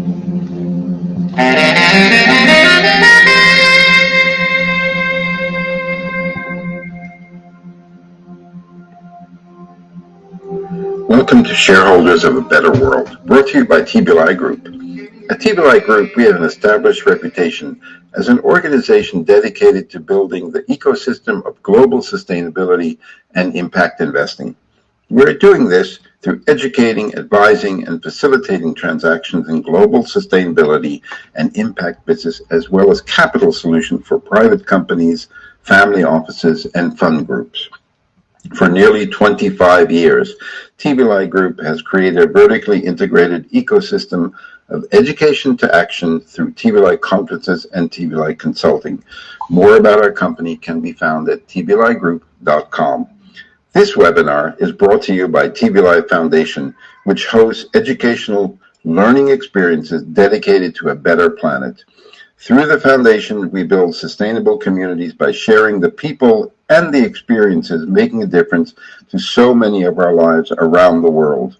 Welcome to Shareholders of a Better World, brought to you by TBLI Group. At TBLI Group, we have an established reputation as an organization dedicated to building the ecosystem of global sustainability and impact investing. We're doing this through educating, advising, and facilitating transactions in global sustainability and impact business, as well as capital solutions for private companies, family offices, and fund groups. For nearly 25 years, TBLI Group has created a vertically integrated ecosystem of education to action through TBLI conferences and TBLI consulting. More about our company can be found at tbligroup.com. This webinar is brought to you by TBLI Foundation, which hosts educational learning experiences dedicated to a better planet. Through the foundation, we build sustainable communities by sharing the people and the experiences making a difference to so many of our lives around the world.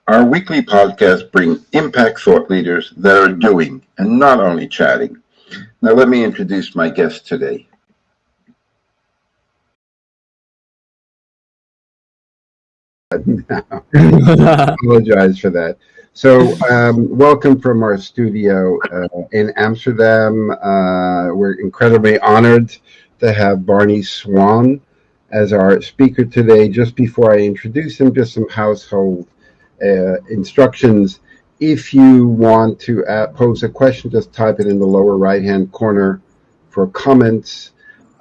Our weekly podcasts bring impact thought leaders that are doing and not only chatting. Now let me introduce my guest today. Apologize for that. So welcome from our studio in Amsterdam. We're incredibly honored to have Barney Swan as our speaker today. Just before I introduce him, just some household instructions. If you want to pose a question, just type it in the lower right-hand corner for comments.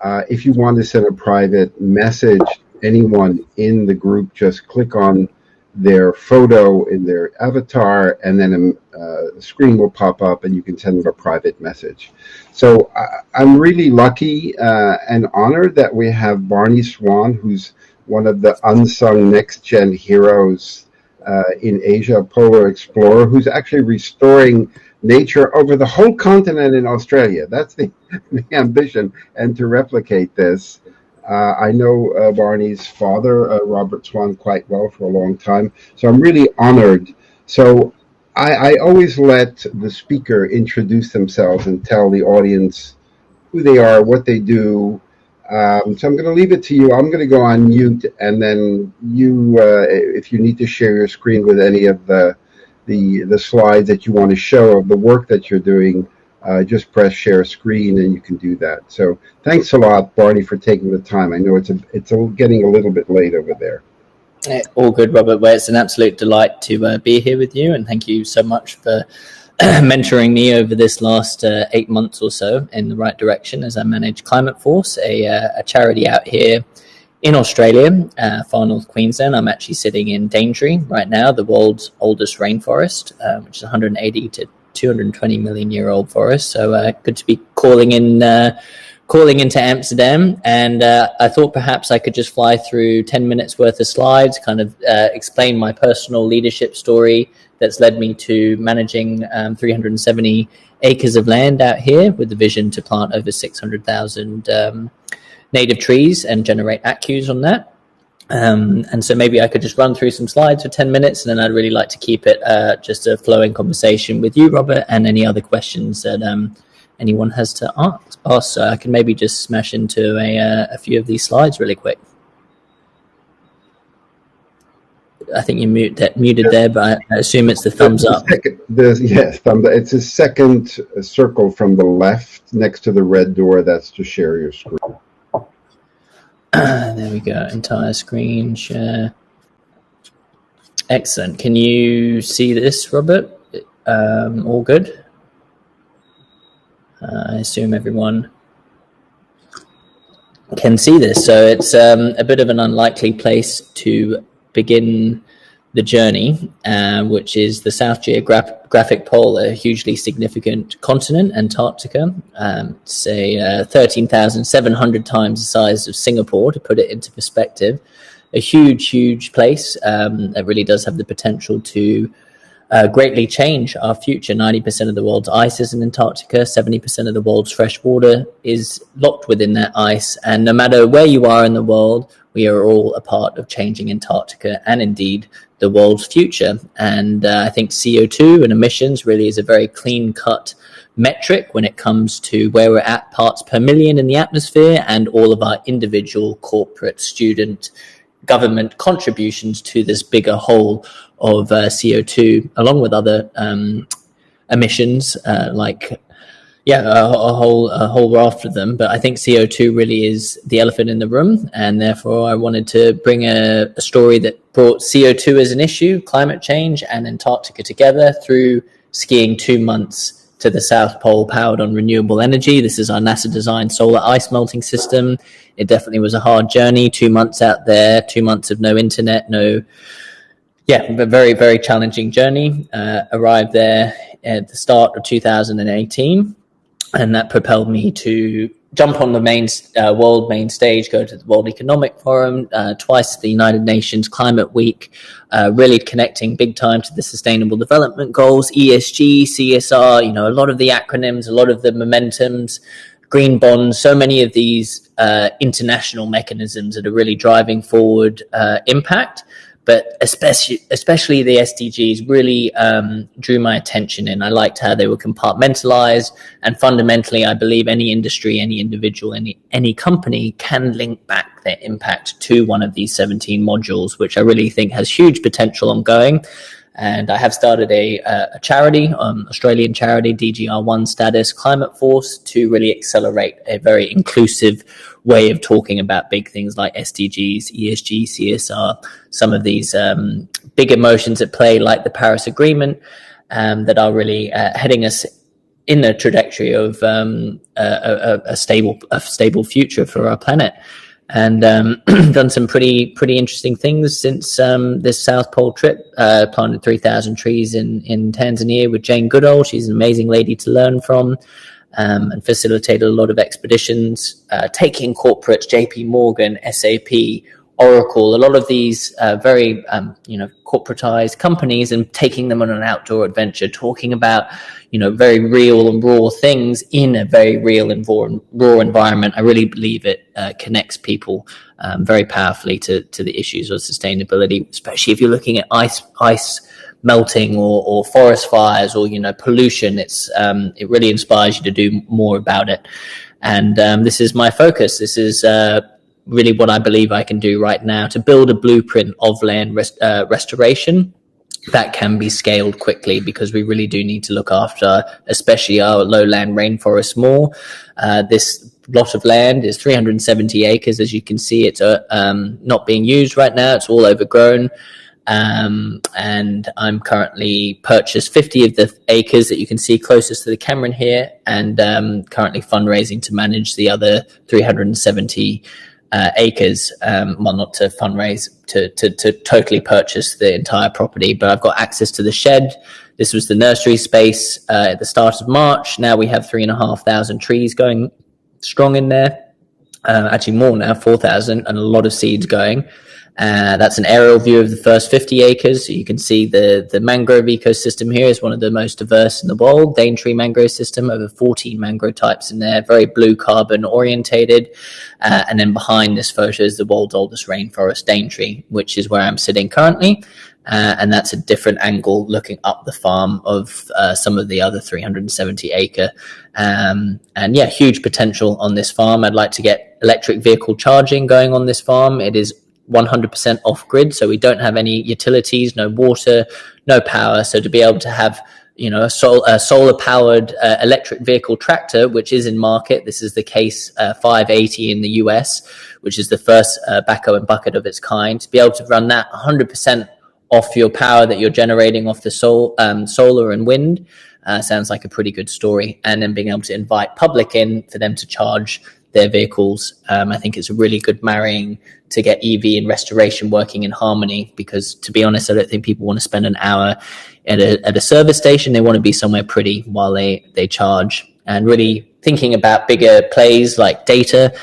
If you want to send a private message, anyone in the group, just click on their photo in their avatar, and then a screen will pop up and you can send them a private message. So I'm really lucky and honored that we have Barney Swan, who's one of the unsung next-gen heroes in Asia, a polar explorer who's actually restoring nature over the whole continent in Australia. That's the ambition, and to replicate this. I know Barney's father, Robert Swan, quite well for a long time, so I'm really honored. So I always let the speaker introduce themselves and tell the audience who they are, what they do. So I'm going to leave it to you. I'm going to go on mute, and then you, if you need to share your screen with any of the slides that you want to show of the work that you're doing, just press share screen and you can do that. So thanks a lot, Barney, for taking the time. I know it's getting a little bit late over there. All good, Robert. Well, it's an absolute delight to be here with you, and thank you so much for mentoring me over this last 8 months or so in the right direction as I manage Climate Force, a charity out here in Australia, far north Queensland. I'm actually sitting in Daintree right now, the world's oldest rainforest, which is 180 to 220 million year old forest. So good to be calling into Amsterdam, and I thought perhaps I could just fly through 10 minutes worth of slides, kind of explain my personal leadership story that's led me to managing 370 acres of land out here with the vision to plant over 600,000 native trees and generate ACCUs on that. And so maybe I could just run through some slides for 10 minutes, and then I'd really like to keep it just a flowing conversation with you, Robert, and any other questions that anyone has to ask. So I can maybe just smash into a few of these slides really quick. I think you muted there, but I assume it's the thumbs up. Yes, thumbs up. It's a second circle from the left next to the red door. That's to share your screen. There we go. Entire screen share. Excellent. Can you see this, Robert? All good? I assume everyone can see this. So it's a bit of an unlikely place to begin the journey, which is the South Geographic Pole, a hugely significant continent, Antarctica. Say 13,700 times the size of Singapore, to put it into perspective. A huge place that really does have the potential to greatly change our future. 90% of the world's ice is in Antarctica. 70% of the world's fresh water is locked within that ice. And no matter where you are in the world, we are all a part of changing Antarctica and indeed the world's future. And I think CO2 and emissions really is a very clean-cut metric when it comes to where we're at parts per million in the atmosphere, and all of our individual, corporate, student, government contributions to this bigger whole of CO2, along with other emissions a whole raft of them. But I think CO2 really is the elephant in the room, and therefore I wanted to bring a story that brought CO2 as an issue, climate change, and Antarctica together through skiing 2 months to the South Pole powered on renewable energy. This is our NASA-designed solar ice melting system. It definitely was a hard journey, 2 months out there, 2 months of no internet, a very, very challenging journey. Arrived there at the start of 2018, and that propelled me to jump on the world main stage, go to the World Economic Forum, twice the United Nations Climate Week, really connecting big time to the Sustainable Development Goals, ESG, CSR, a lot of the acronyms, a lot of the momentums, green bonds, so many of these international mechanisms that are really driving forward impact. But especially the SDGs really drew my attention, and I liked how they were compartmentalized. And fundamentally, I believe any industry, any individual, any company can link back their impact to one of these 17 modules, which I really think has huge potential ongoing. And I have started a charity, Australian charity, DGR1 status, Climate Force, to really accelerate a very inclusive way of talking about big things like SDGs, ESG, CSR, some of these big emotions at play like the Paris Agreement that are really heading us in the trajectory of a stable future for our planet. And done some pretty interesting things since this South Pole trip. Planted 3,000 trees in Tanzania with Jane Goodall. She's an amazing lady to learn from, and facilitated a lot of expeditions, taking corporates, JP Morgan, SAP, Oracle, a lot of these very corporatized companies, and taking them on an outdoor adventure, talking about very real and raw things in a very real and raw environment. I really believe it connects people very powerfully to the issues of sustainability, especially if you're looking at ice melting or forest fires or pollution. It really inspires you to do more about it. And this is my focus. This is really what I believe I can do right now to build a blueprint of land restoration that can be scaled quickly, because we really do need to look after especially our lowland rainforests more. This lot of land is 370 acres. As you can see, it's not being used right now. It's all overgrown. And I'm currently purchased 50 of the acres that you can see closest to the camera here, and currently fundraising to manage the other 370 acres. Well, not to fundraise, to totally purchase the entire property, but I've got access to the shed. This was the nursery space at the start of March. Now we have 3,500 trees going strong in there. Actually more now, 4,000, and a lot of seeds going. That's an aerial view of the first 50 acres. So you can see the mangrove ecosystem here is one of the most diverse in the world. Daintree mangrove system, over 14 mangrove types in there, very blue carbon orientated. And then behind this photo is the world's oldest rainforest, Daintree, which is where I'm sitting currently. And that's a different angle looking up the farm of some of the other 370 acre. And yeah, huge potential on this farm. I'd like to get electric vehicle charging going on this farm. It is 100% off grid, so we don't have any utilities, no water, no power. So to be able to have a solar powered electric vehicle tractor, which is in market, this is the Case 580 in the US, which is the first backhoe and bucket of its kind, to be able to run that 100% off your power that you're generating off the solar and wind, sounds like a pretty good story. And then being able to invite public in for them to charge their vehicles. I think it's a really good marrying to get EV and restoration working in harmony, because to be honest, I don't think people want to spend an hour at a service station. They want to be somewhere pretty while they charge. And really thinking about bigger plays like data.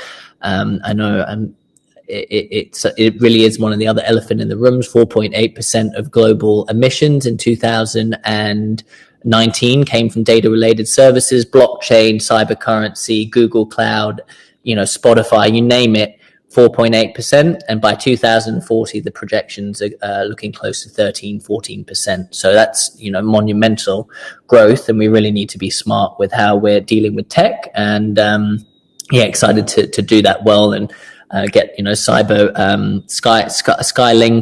I know it really is one of the other elephant in the rooms. 4.8% of global emissions in 2019 came from data related services, blockchain, cyber currency, Google Cloud, Spotify, you name it. 4.8%, and by 2040 the projections are looking close to 13-14%. So that's, you know, monumental growth, and we really need to be smart with how we're dealing with tech, and excited to do that well, and get, you know, Skylink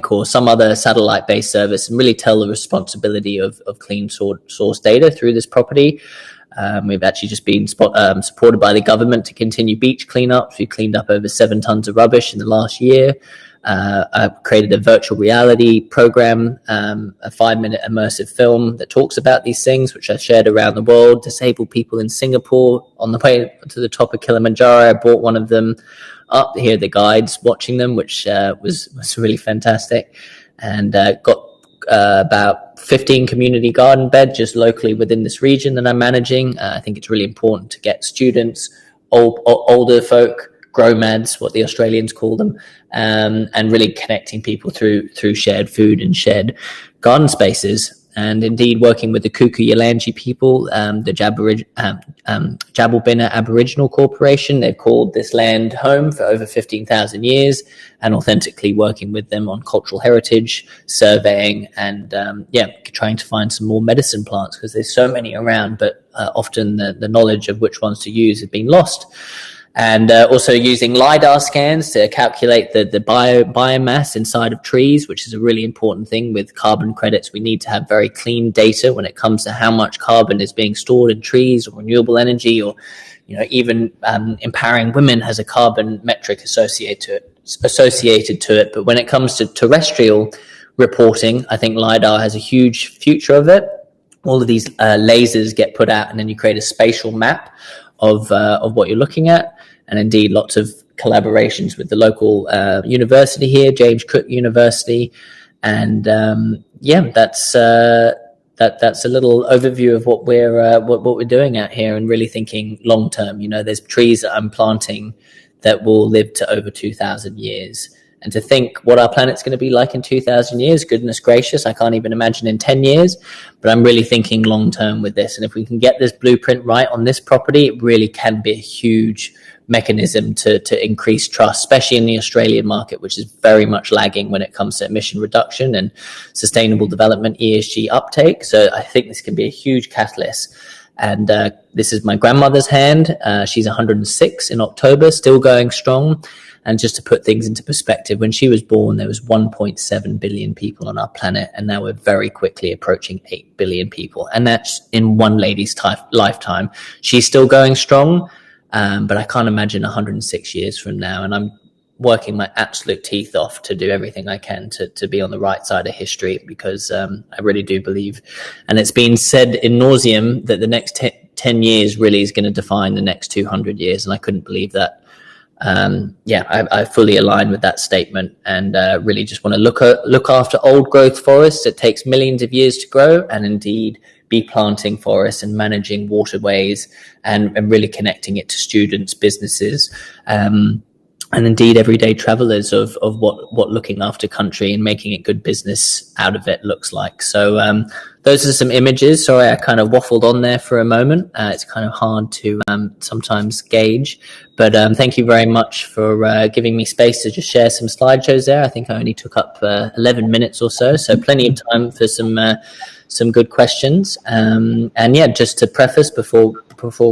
or some other satellite based service, and really tell the responsibility of clean source data through this property. We've actually just been supported by the government to continue beach cleanups. We've cleaned up over 7 tons of rubbish in the last year. I've created a virtual reality program, a 5-minute immersive film that talks about these things, which I shared around the world. Disabled people in Singapore on the way to the top of Kilimanjaro, I brought one of them up here, the guides watching them, which was really fantastic, and got about 15 community garden beds just locally within this region that I'm managing. I think it's really important to get students, older folk, GROMADs, what the Australians call them, and really connecting people through shared food and shared garden spaces. And indeed, working with the Kuku Yalanji people, the Jabalbina Aboriginal Corporation, they've called this land home for over 15,000 years, and authentically working with them on cultural heritage, surveying, and trying to find some more medicine plants, because there's so many around, but often the knowledge of which ones to use has been lost. And also using LiDAR scans to calculate the biomass inside of trees, which is a really important thing with carbon credits. We need to have very clean data when it comes to how much carbon is being stored in trees, or renewable energy, or, you know, even empowering women has a carbon metric associated to it. But when it comes to terrestrial reporting, I think LiDAR has a huge future of it. All of these lasers get put out, and then you create a spatial map of what you're looking at. And indeed, lots of collaborations with the local university here, James Cook University, and that's a little overview of what we're doing out here, and really thinking long term. You know, there's trees that I'm planting that will live to over 2,000 years. And to think what our planet's going to be like in 2,000 years, goodness gracious, I can't even imagine in 10 years. But I'm really thinking long term with this. And if we can get this blueprint right on this property, it really can be a huge mechanism to increase trust, especially in the Australian market, which is very much lagging when it comes to emission reduction and sustainable development, ESG uptake. So I think this can be a huge catalyst. And this is my grandmother's hand. She's 106 in October, still going strong. And just to put things into perspective, when she was born, there was 1.7 billion people on our planet, and now we're very quickly approaching 8 billion people. And that's in one lady's lifetime. She's still going strong, but I can't imagine 106 years from now. And I'm working my absolute teeth off to do everything I can to be on the right side of history, because I really do believe, and it's been said in nauseam, that the next 10 years really is going to define the next 200 years. And I couldn't believe that. I fully align with that statement, and really just want to look after old growth forests. It takes millions of years to grow, and indeed be planting forests and managing waterways, and really connecting it to students, businesses, and indeed everyday travelers of what looking after country and making it good business out of it looks like. So those are some images. Sorry, I kind of waffled on there for a moment. It's kind of hard to sometimes gauge, but thank you very much for giving me space to just share some slideshows there. I think I only took up 11 minutes or so plenty of time for some good questions. And yeah, just to preface before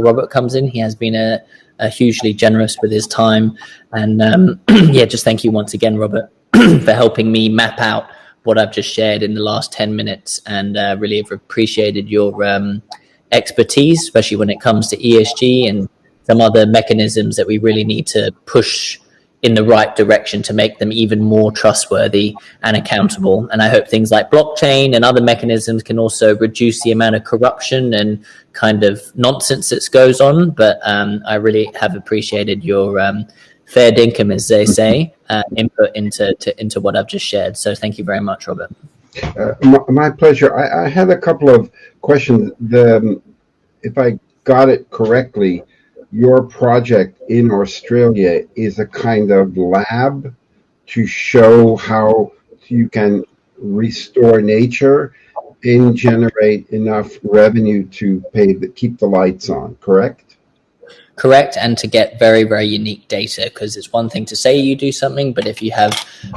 Robert comes in, he has been a hugely generous with his time, and just thank you once again, Robert, for helping me map out what I've just shared in the last 10 minutes, and really have appreciated your expertise, especially when it comes to ESG and some other mechanisms that we really need to push in the right direction to make them even more trustworthy and accountable. And I hope things like blockchain and other mechanisms can also reduce the amount of corruption and kind of nonsense that goes on. But I really have appreciated your fair dinkum, as they say, input into what I've just shared. So thank you very much, Robert. My pleasure. I had a couple of questions. If I got it correctly, your project in Australia is a kind of lab to show how you can restore nature and generate enough revenue to keep the lights on, correct? correct and to get very, very unique data, because it's one thing to say you do something, but if you have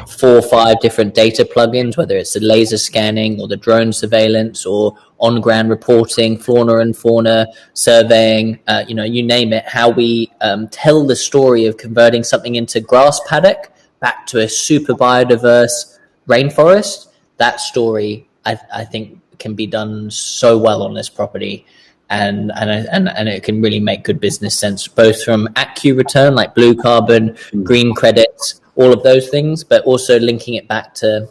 4 or 5 different data plugins, whether it's the laser scanning or the drone surveillance or on-ground reporting, and fauna surveying, you name it, how we tell the story of converting something into grass paddock back to a super biodiverse rainforest, that story I think can be done so well on this property. And it can really make good business sense, both from ACU return, like blue carbon, green credits, all of those things, but also linking it back to,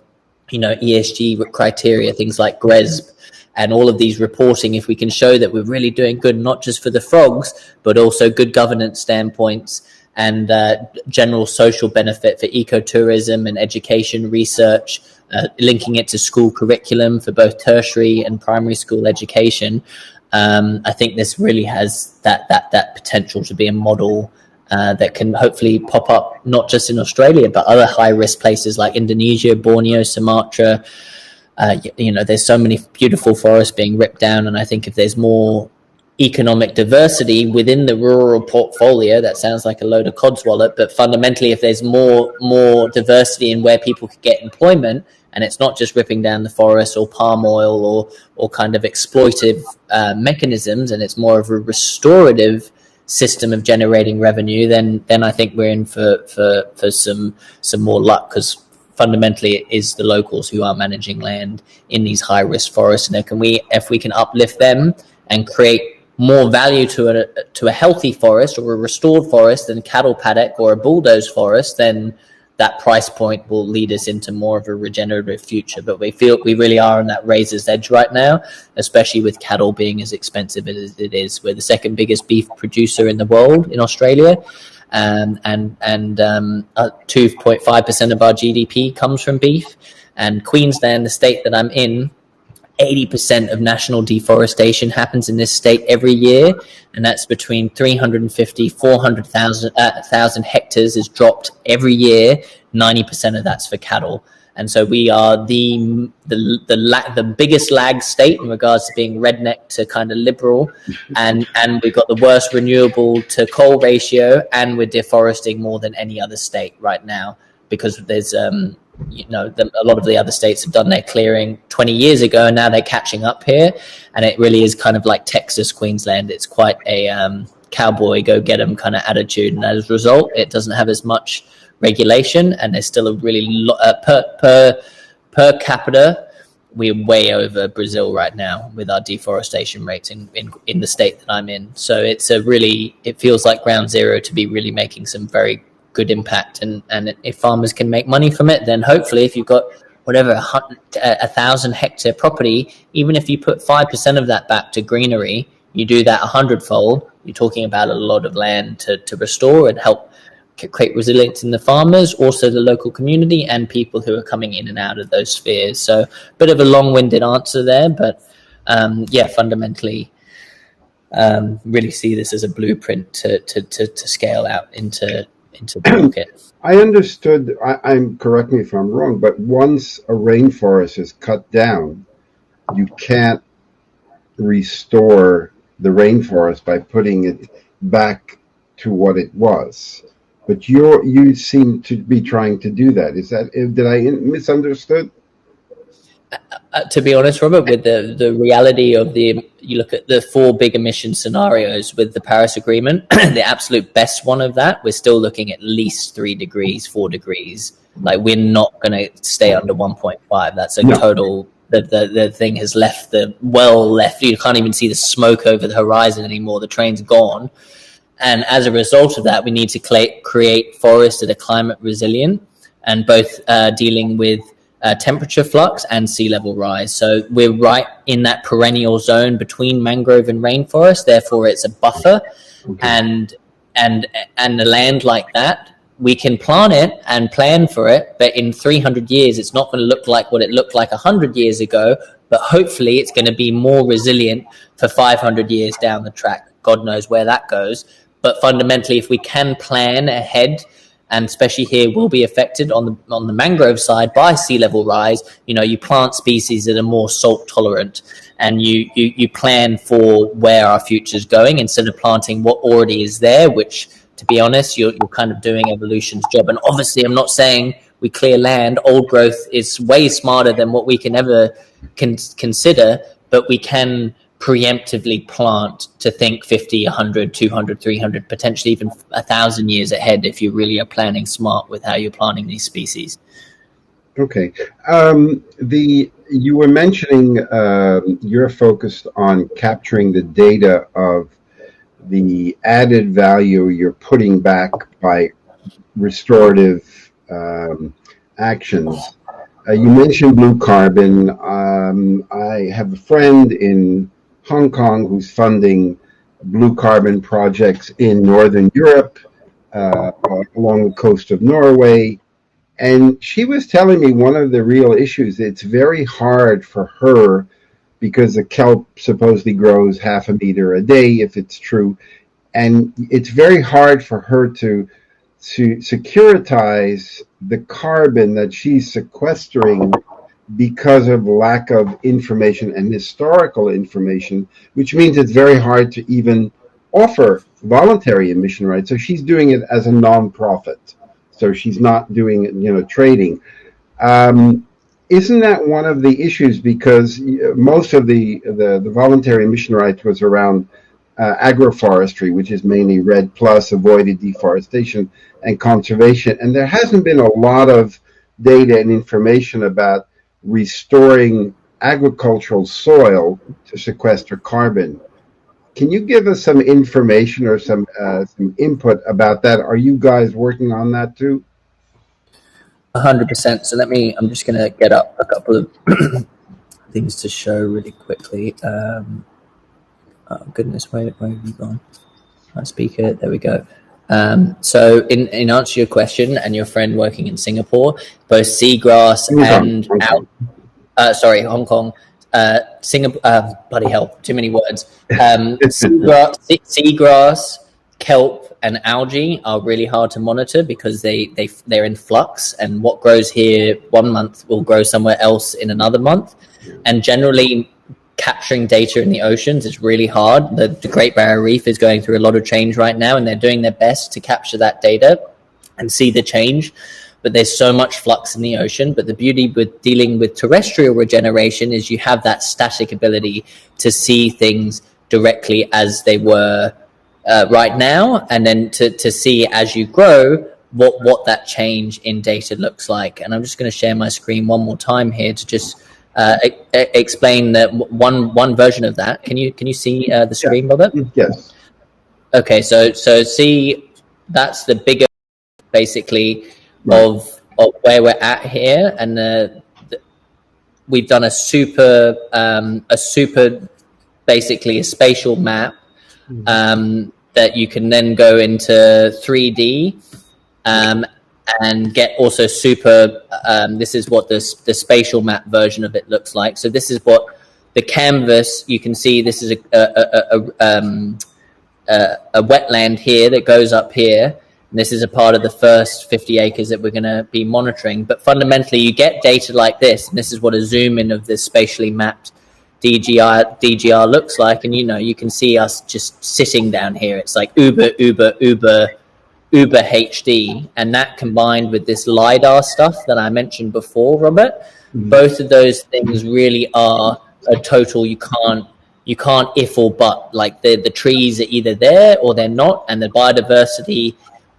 ESG criteria, things like GRESB and all of these reporting. If we can show that we're really doing good, not just for the frogs, but also good governance standpoints and general social benefit for ecotourism and education research, linking it to school curriculum for both tertiary and primary school education. I think this really has that potential to be a model that can hopefully pop up not just in Australia, but other high-risk places like Indonesia, Borneo, Sumatra. There's so many beautiful forests being ripped down, and I think if there's more economic diversity within the rural portfolio, that sounds like a load of codswallop, but fundamentally, if there's more diversity in where people could get employment, and it's not just ripping down the forest or palm oil or kind of exploitive mechanisms, and it's more of a restorative system of generating revenue, then I think we're in for some more luck, because fundamentally it is the locals who are managing land in these high risk forests, and if we can uplift them and create more value to a healthy forest or a restored forest than cattle paddock or a bulldozed forest, then that price point will lead us into more of a regenerative future. But we feel we really are on that razor's edge right now, especially with cattle being as expensive as it is. We're the second biggest beef producer in the world in Australia, and 2.5% of our GDP comes from beef. And Queensland, the state that I'm in, 80% of national deforestation happens in this state every year, and that's between 350, 400,000 hectares is dropped every year. 90% of that's for cattle. And so we are the biggest lag state in regards to being redneck to kind of liberal, and we've got the worst renewable to coal ratio, and we're deforesting more than any other state right now, because there's a lot of the other states have done their clearing 20 years ago, and now they're catching up here. And it really is kind of like Texas, Queensland. It's quite a cowboy go get 'em kind of attitude, and as a result, it doesn't have as much regulation, and there's still a really per capita, we're way over Brazil right now with our deforestation rates in the state that I'm in. So it feels like ground zero to be really making some very good impact, and if farmers can make money from it, then hopefully if you've got whatever 1,000 hectare property, even if you put 5% of that back to greenery, you do that 100-fold. You're talking about a lot of land to restore and help create resilience in the farmers, also the local community and people who are coming in and out of those spheres. So a bit of a long-winded answer there, but fundamentally really see this as a blueprint to scale out into the market. I understood, I'm correct me if I'm wrong, but once a rainforest is cut down, you can't restore the rainforest by putting it back to what it was. But you seem to be trying to do that. Did I misunderstood? To be honest, Robert, with the reality of you look at the 4 big emission scenarios with the Paris Agreement, the absolute best one of that, we're still looking at least 3 degrees, 4 degrees. Like, we're not going to stay under 1.5. That's total. The thing has left left. You can't even see the smoke over the horizon anymore. The train's gone. And as a result of that, we need to create forests that are climate resilient and both dealing with temperature flux and sea level rise. So we're right in that perennial zone between mangrove and rainforest. Therefore, it's a buffer, and the land like that, we can plant it and plan for it. But in 300 years, it's not going to look like what it looked like 100 years ago. But hopefully, it's going to be more resilient for 500 years down the track. God knows where that goes. But fundamentally, if we can plan ahead and especially here will be affected on the mangrove side by sea level rise. You plant species that are more salt tolerant, and you plan for where our future is going instead of planting what already is there, which, to be honest, you're kind of doing evolution's job. And obviously, I'm not saying we clear land. Old growth is way smarter than what we can ever consider, but we can preemptively plant to think 50, 100, 200, 300, potentially even 1,000 years ahead if you really are planning smart with how you're planting these species. Okay. You were mentioning you're focused on capturing the data of the added value you're putting back by restorative actions. You mentioned blue carbon. I have a friend in Hong Kong who's funding blue carbon projects in Northern Europe, along the coast of Norway. And she was telling me one of the real issues, it's very hard for her because the kelp supposedly grows 0.5 meter a day, if it's true. And it's very hard for her to securitize the carbon that she's sequestering because of lack of information and historical information, which means it's very hard to even offer voluntary emission rights. So she's doing it as a non-profit. So she's not doing it, trading. Isn't that one of the issues? Because most of the voluntary emission rights was around agroforestry, which is mainly REDD+, avoided deforestation and conservation. And there hasn't been a lot of data and information about restoring agricultural soil to sequester carbon. Can you give us some information or some input about that? Are you guys working on that too? 100%. So I'm just going to get up a couple of things to show really quickly. Oh goodness, where have you gone? Our speaker, there we go. So in answer to your question and your friend working in Singapore, both seagrass and Hong Kong, Singapore, bloody hell, too many words. Seagrass, kelp, and algae are really hard to monitor because they're in flux, and what grows here 1 month will grow somewhere else in another month. And generally, capturing data in the oceans is really hard. The Great Barrier Reef is going through a lot of change right now, and they're doing their best to capture that data and see the change. But there's so much flux in the ocean. But the beauty with dealing with terrestrial regeneration is you have that static ability to see things directly as they were right now, and then to see as you grow what that change in data looks like. And I'm just going to share my screen one more time here to just explain that one version of that. Can you see the screen, Robert? Yes. Okay, so see, that's the bigger basically of where we're at here, and we've done a super basically a spatial map that you can then go into 3D and get also super. This is what the spatial map version of it looks like. So this is what the canvas. You can see this is a wetland here that goes up here. And this is a part of the first 50 acres that we're going to be monitoring. But fundamentally, you get data like this, and this is what a zoom in of this spatially mapped DGR looks like. And you can see us just sitting down here. It's like uber HD, and that combined with this LiDAR stuff that I mentioned before, Robert, both of those things really are a total. You can't if or but. Like the trees are either there or they're not, and the biodiversity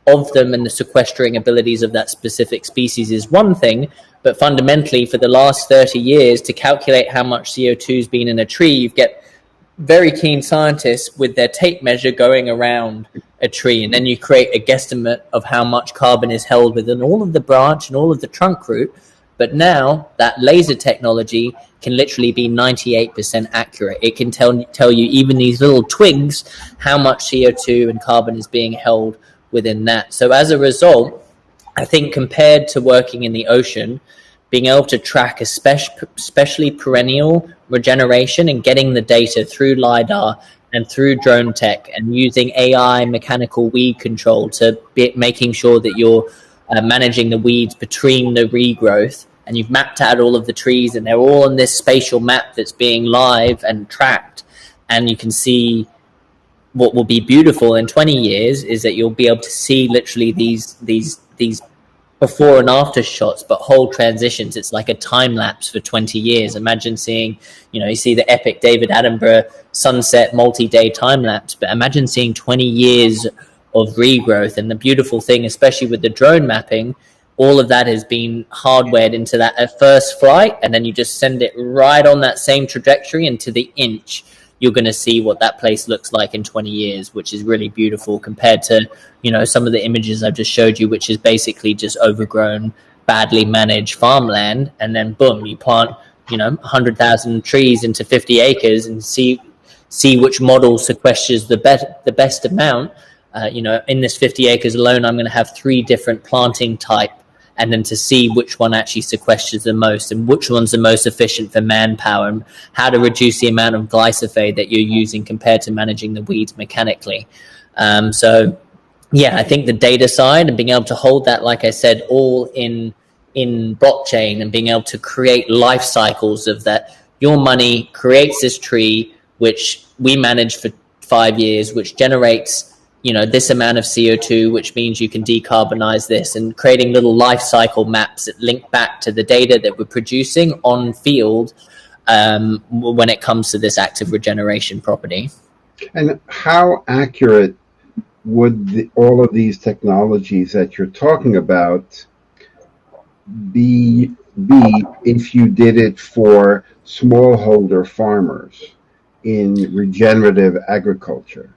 of them and the sequestering abilities of that specific species is one thing. But fundamentally, for the last 30 years, to calculate how much CO2 has been in a tree, you get very keen scientists with their tape measure going around a tree, and then you create a guesstimate of how much carbon is held within all of the branch and all of the trunk root. But now that laser technology can literally be 98% accurate. It can tell you even these little twigs how much CO2 and carbon is being held within that. So as a result, I think compared to working in the ocean, being able to track especially perennial regeneration and getting the data through LiDAR and through drone tech and using AI mechanical weed control to be making sure that you're managing the weeds between the regrowth, and you've mapped out all of the trees and they're all on this spatial map that's being live and tracked, and you can see what will be beautiful in 20 years is that you'll be able to see literally these before and after shots, but whole transitions. It's like a time lapse for 20 years. Imagine seeing, you see the epic David Attenborough sunset multi-day time lapse, but imagine seeing 20 years of regrowth. And the beautiful thing, especially with the drone mapping, all of that has been hardwired into that at first flight, and then you just send it right on that same trajectory, and to the inch you're going to see what that place looks like in 20 years, which is really beautiful compared to, some of the images I've just showed you, which is basically just overgrown, badly managed farmland. And then boom, you plant, 100,000 trees into 50 acres and see which model sequesters the best amount. In this 50 acres alone, I'm going to have 3 different planting type, and then to see which one actually sequesters the most and which one's the most efficient for manpower, and how to reduce the amount of glyphosate that you're using compared to managing the weeds mechanically. I think the data side and being able to hold that, like I said, all in blockchain, and being able to create life cycles of that. Your money creates this tree, which we manage for 5 years, which generates this amount of CO2, which means you can decarbonize this, and creating little life cycle maps that link back to the data that we're producing on field when it comes to this active regeneration property. And how accurate would all of these technologies that you're talking about be if you did it for smallholder farmers in regenerative agriculture?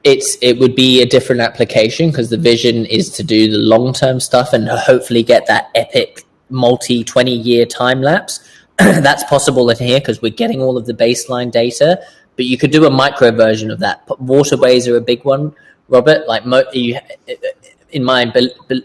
It would be a different application, because the vision is to do the long-term stuff and hopefully get that epic multi-20-year time lapse. That's possible in here because we're getting all of the baseline data, but you could do a micro version of that. Waterways are a big one, Robert. Like in mind,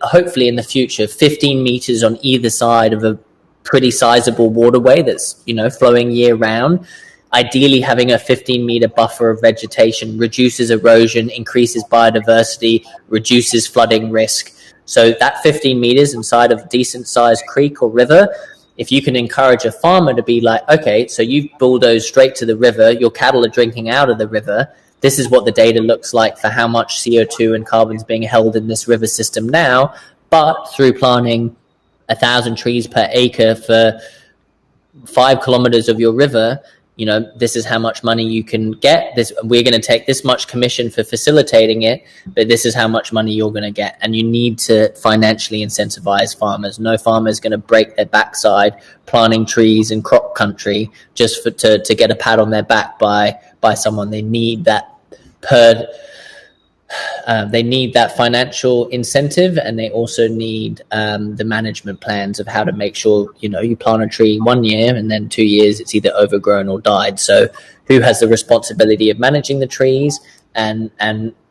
hopefully in the future, 15 meters on either side of a pretty sizable waterway that's flowing year round. Ideally, having a 15-meter buffer of vegetation reduces erosion, increases biodiversity, reduces flooding risk. So that 15 meters inside of a decent-sized creek or river, if you can encourage a farmer to be like, okay, so you've bulldozed straight to the river, your cattle are drinking out of the river, this is what the data looks like for how much CO2 and carbon is being held in this river system now, but through planting 1,000 trees per acre for 5 kilometers of your river, this is how much money you can get. We're going to take this much commission for facilitating it, but this is how much money you're going to get. And you need to financially incentivize farmers. No farmer is going to break their backside planting trees in crop country just to get a pat on their back by someone. They need that financial incentive, and they also need the management plans of how to make sure you plant a tree 1 year and then 2 years it's either overgrown or died. So who has the responsibility of managing the trees, and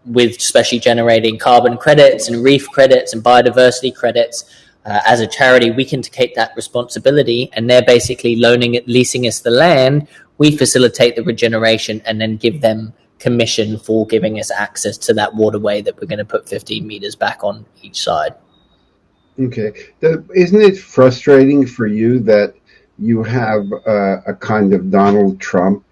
with especially generating carbon credits and reef credits and biodiversity credits, as a charity we can take that responsibility, and they're basically leasing us the land. We facilitate the regeneration and then give them commission for giving us access to that waterway that we're going to put 15 meters back on each side. Okay. Isn't it frustrating for you that you have a kind of Donald Trump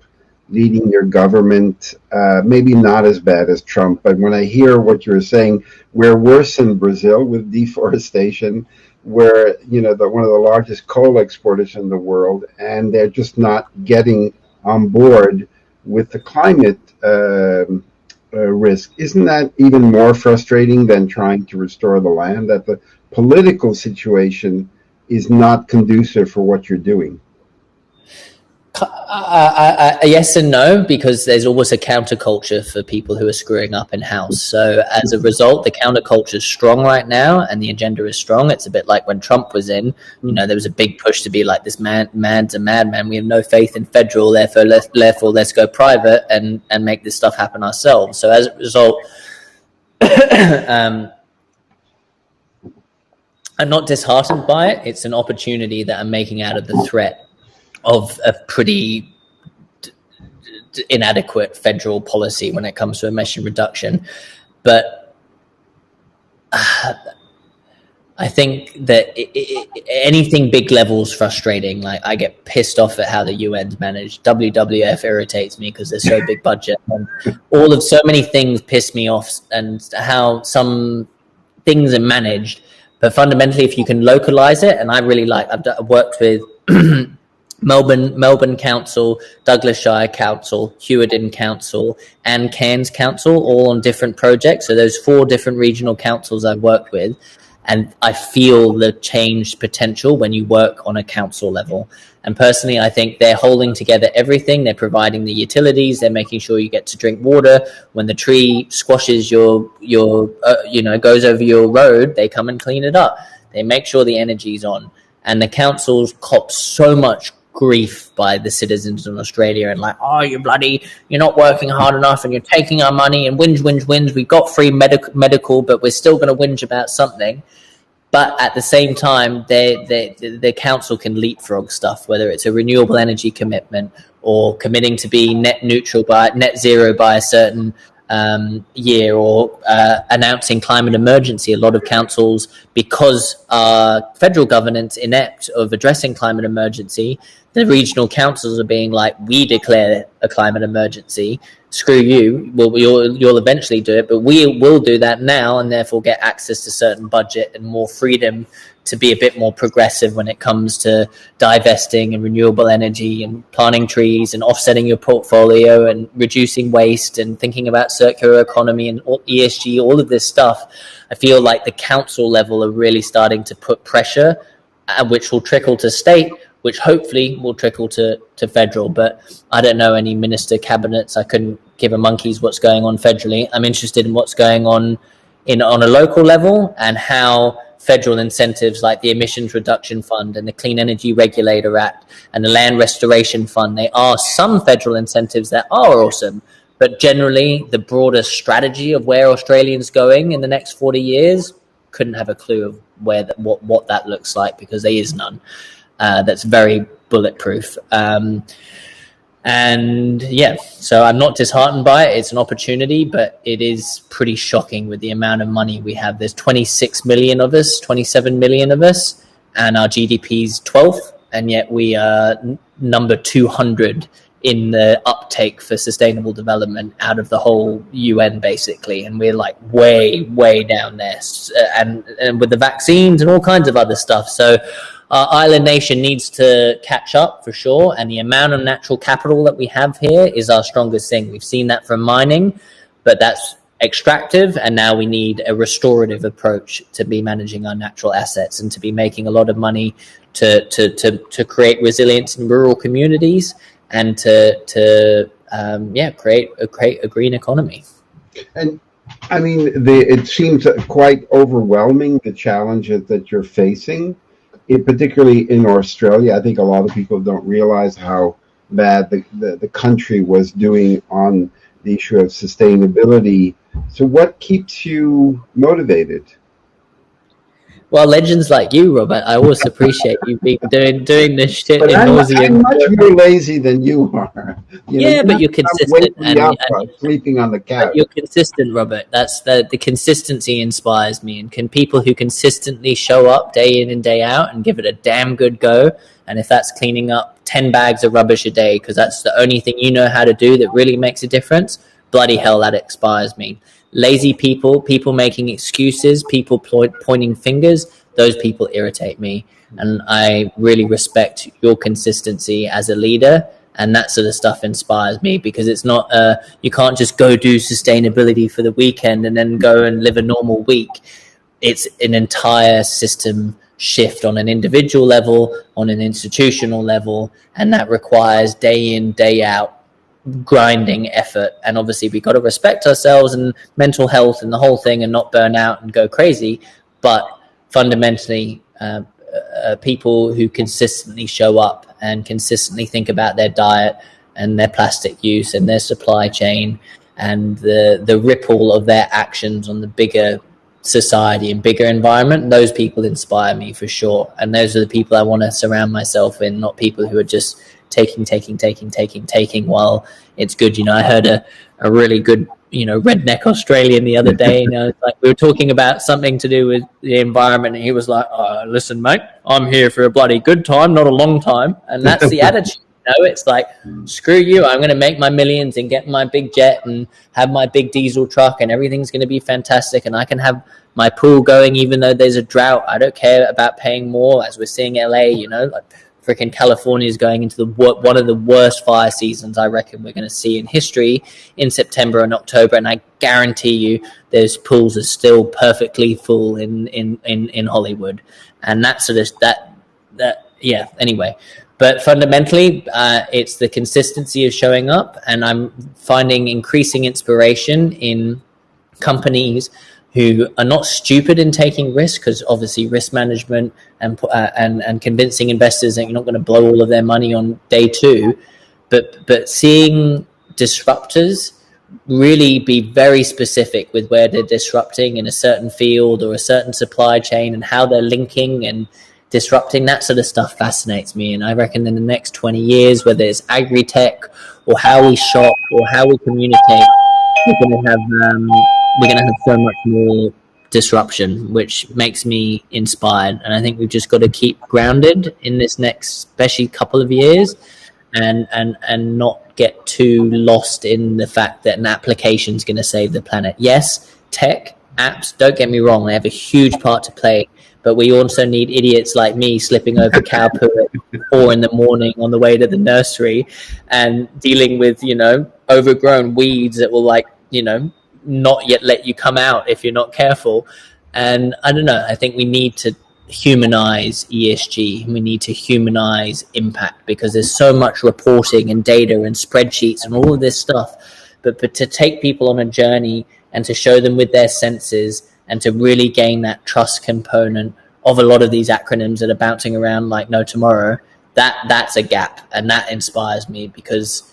leading your government? Maybe not as bad as Trump, but when I hear what you're saying, we're worse in Brazil with deforestation, where one of the largest coal exporters in the world, and they're just not getting on board with the climate risk. Isn't that even more frustrating than trying to restore the land, that the political situation is not conducive for what you're doing? Yes and no, because there's always a counterculture for people who are screwing up in house. So as a result, the counterculture is strong right now, and the agenda is strong. It's a bit like when Trump was in. There was a big push to be like, this man's a madman. We have no faith in federal, therefore let's go private and make this stuff happen ourselves. So as a result, I'm not disheartened by it. It's an opportunity that I'm making out of the threat of a pretty inadequate federal policy when it comes to emission reduction. But I think that anything big level is frustrating. Like, I get pissed off at how the UN's managed. WWF irritates me because they're so big budget, and so many things piss me off, and how some things are managed. But fundamentally, if you can localize it, and I really like, I've worked with Melbourne Council, Douglas Shire Council, Huadin Council, and Cairns Council, all on different projects. So there's 4 different regional councils I've worked with. And I feel the change potential when you work on a council level. And personally, I think they're holding together everything. They're providing the utilities. They're making sure you get to drink water. When the tree squashes your goes over your road, they come and clean it up. They make sure the energy's on. And the councils cop so much grief by the citizens in Australia, and like, oh, you're not working hard enough, and you're taking our money, and whinge. We've got free medical, but we're still going to whinge about something. But at the same time, the council can leapfrog stuff, whether it's a renewable energy commitment or committing to be net zero by a certain year, or announcing climate emergency. A lot of councils, because federal governance inept of addressing climate emergency, the regional councils are being like, we declare a climate emergency, screw you, well, you'll eventually do it, but we will do that now, and therefore get access to certain budget and more freedom to be a bit more progressive when it comes to divesting and renewable energy and planting trees and offsetting your portfolio and reducing waste and thinking about circular economy and ESG, all of this stuff. I feel like the council level are really starting to put pressure, which will trickle to state, which hopefully will trickle to federal. But I don't know any minister cabinets. I couldn't give a monkey's what's going on federally. I'm interested in what's going on a local level, and how federal incentives like the Emissions Reduction Fund and the Clean Energy Regulator Act and the Land Restoration Fund, they are some federal incentives that are awesome. But generally, the broader strategy of where Australians going in the next 40 years, couldn't have a clue of what that looks like, because there is none. That's very bulletproof. And yeah, so I'm not disheartened by it. It's an opportunity, but it is pretty shocking with the amount of money we have. There's 26 million of us, 27 million of us, and our GDP is 12th, and yet we are number 200 in the uptake for sustainable development out of the whole UN, basically. And we're like way down there, and with the vaccines and all kinds of other stuff. So our island nation needs to catch up for sure, and the amount of natural capital that we have here is our strongest thing. We've seen that from mining, but that's extractive, and now we need a restorative approach to be managing our natural assets and to be making a lot of money to create resilience in rural communities and to create a green economy. And I mean, it seems quite overwhelming, the challenges that you're facing. Particularly in Australia, I think a lot of people don't realize how bad the country was doing on the issue of sustainability. So what keeps you motivated? Well, legends like you, Robert, I always appreciate you being doing this shit But in nausea. I'm much more lazy than you are. But you're consistent. And sleeping on the couch. You're consistent, Robert. That's the consistency inspires me. And can people who consistently show up day in and day out and give it a damn good go, and if that's cleaning up 10 bags of rubbish a day because that's the only thing you know how to do that really makes a difference, bloody hell, that inspires me. Lazy people making excuses, people pointing fingers, those people irritate me. And I really respect your consistency as a leader, and that sort of stuff inspires me, because it's not you can't just go do sustainability for the weekend and then go and live a normal week. It's an entire system shift on an individual level, on an institutional level, and that requires day in, day out grinding effort. And obviously we've got to respect ourselves and mental health and the whole thing and not burn out and go crazy. But fundamentally, people who consistently show up and consistently think about their diet and their plastic use and their supply chain and the ripple of their actions on the bigger society and bigger environment, those people inspire me for sure. And those are the people I want to surround myself in, not people who are just taking while it's good. I heard a really good, redneck Australian the other day. Like we were talking about something to do with the environment, and he was like, "Listen, mate, I'm here for a bloody good time, not a long time." And that's the attitude. It's like, screw you, I'm going to make my millions and get my big jet and have my big diesel truck, and everything's going to be fantastic, and I can have my pool going even though there's a drought. I don't care about paying more, as we're seeing LA, like freaking California is going into one of the worst fire seasons I reckon we're going to see in history in September and October, and I guarantee you those pools are still perfectly full in Hollywood. And that sort of yeah, anyway. But fundamentally, it's the consistency of showing up, and I'm finding increasing inspiration in companies who are not stupid in taking risks, because obviously risk management and convincing investors that you're not going to blow all of their money on day two, but seeing disruptors really be very specific with where they're disrupting in a certain field or a certain supply chain and how they're linking and disrupting. That sort of stuff fascinates me, and I reckon in the next 20 years, whether it's agri-tech or how we shop or how we communicate, we're going to have so much more disruption, which makes me inspired. And I think we've just got to keep grounded in this next, especially couple of years, and not get too lost in the fact that an application is going to save the planet. Yes, tech, apps, don't get me wrong, they have a huge part to play. But we also need idiots like me slipping over cow poo at 4 a.m. on the way to the nursery and dealing with, overgrown weeds that will not yet let you come out if you're not careful. And I don't know, I think we need to humanize ESG. We need to humanize impact, because there's so much reporting and data and spreadsheets and all of this stuff. But to take people on a journey and to show them with their senses, and to really gain that trust component of a lot of these acronyms that are bouncing around like no tomorrow, that's a gap. And that inspires me, because,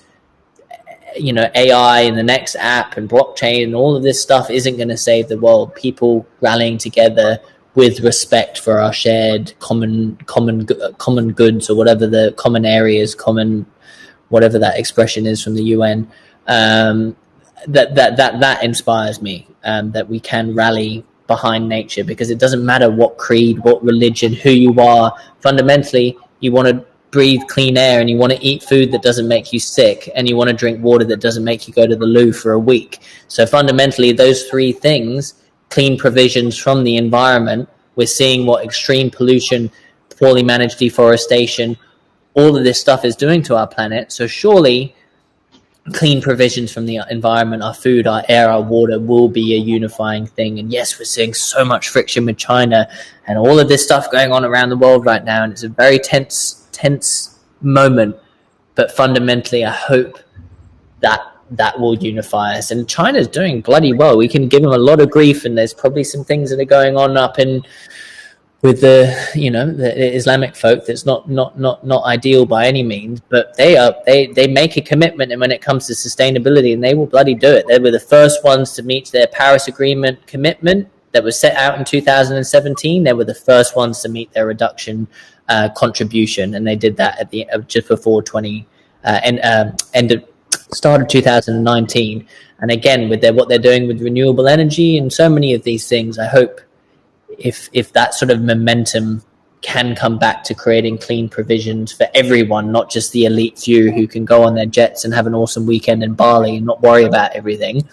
AI and the next app and blockchain and all of this stuff isn't going to save the world. People rallying together with respect for our shared common goods, or whatever the common areas, whatever that expression is from the UN, that inspires me, that we can rally behind nature, because it doesn't matter what creed, what religion, who you are. Fundamentally, you want to breathe clean air, and you want to eat food that doesn't make you sick, and you want to drink water that doesn't make you go to the loo for a week. So fundamentally, those three things, clean provisions from the environment, we're seeing what extreme pollution, poorly managed deforestation, all of this stuff is doing to our planet. So surely clean provisions from the environment, our food, our air, our water, will be a unifying thing. And yes, we're seeing so much friction with China and all of this stuff going on around the world right now, and it's a very tense moment. But fundamentally, I hope that will unify us. And China's doing bloody well. We can give them a lot of grief, and there's probably some things that are going on up in with the Islamic folk that's not ideal by any means, but they make a commitment, and when it comes to sustainability, and they will bloody do it. They were the first ones to meet their Paris Agreement commitment that was set out in 2017. They were the first ones to meet their reduction contribution, and they did that at the just before start of 2019. And again, with what they're doing with renewable energy and so many of these things, I hope if that sort of momentum can come back to creating clean provisions for everyone, not just the elite few who can go on their jets and have an awesome weekend in Bali and not worry about everything,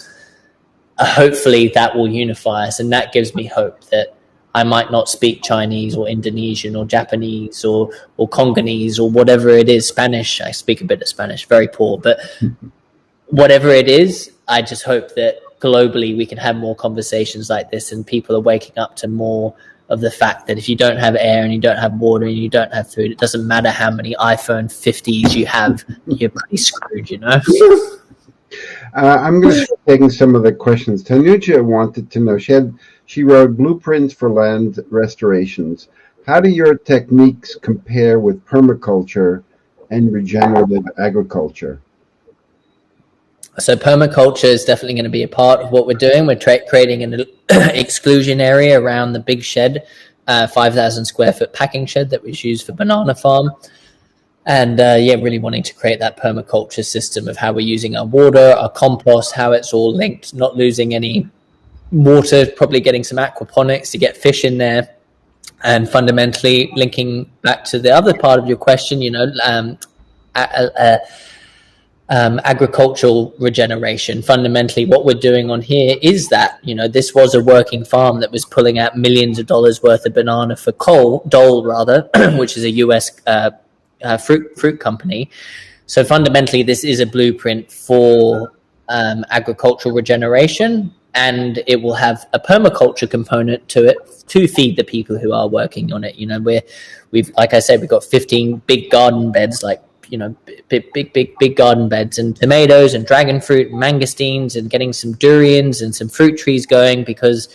hopefully that will unify us. And that gives me hope that I might not speak Chinese or Indonesian or Japanese or Congolese or whatever it is, Spanish. I speak a bit of Spanish, very poor, but whatever it is, I just hope that globally we can have more conversations like this, and people are waking up to more of the fact that if you don't have air and you don't have water and you don't have food, it doesn't matter how many iPhone 50s you have, you're pretty screwed, I'm going to start taking some of the questions. Tanuja wanted to know, she wrote blueprints for land restorations. How do your techniques compare with permaculture and regenerative agriculture? So permaculture is definitely going to be a part of what we're doing. We're creating an exclusion area around the big shed, 5,000 square foot packing shed that was used for banana farm. And really wanting to create that permaculture system of how we're using our water, our compost, how it's all linked, not losing any water, probably getting some aquaponics to get fish in there. And fundamentally linking back to the other part of your question, agricultural regeneration. Fundamentally, what we're doing on here is that, this was a working farm that was pulling out millions of dollars worth of banana for Dole, which is a US fruit company. So fundamentally, this is a blueprint for agricultural regeneration, and it will have a permaculture component to it to feed the people who are working on it. We've like I said, we've got 15 big garden beds, big garden beds, and tomatoes and dragon fruit and mangosteens, and getting some durians and some fruit trees going, because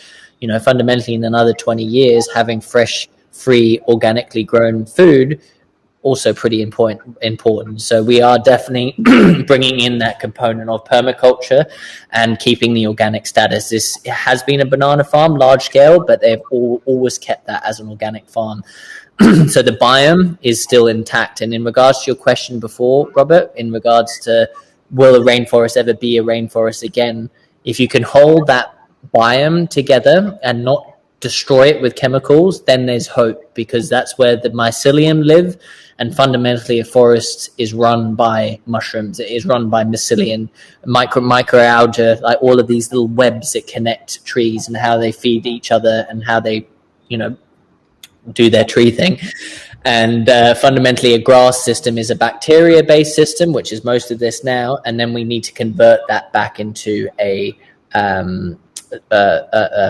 fundamentally in another 20 years having fresh, free, organically grown food also pretty important. So we are definitely bringing in that component of permaculture and keeping the organic status. This has been a banana farm, large scale, but they've always kept that as an organic farm. So the biome is still intact. And in regards to your question before, Robert, in regards to will a rainforest ever be a rainforest again, if you can hold that biome together and not destroy it with chemicals, then there's hope, because that's where the mycelium live. And fundamentally, a forest is run by mushrooms. It is run by mycelium, microalgae, like all of these little webs that connect trees and how they feed each other and how they, do their tree thing. And fundamentally, a grass system is a bacteria-based system, which is most of this now. And then we need to convert that back into a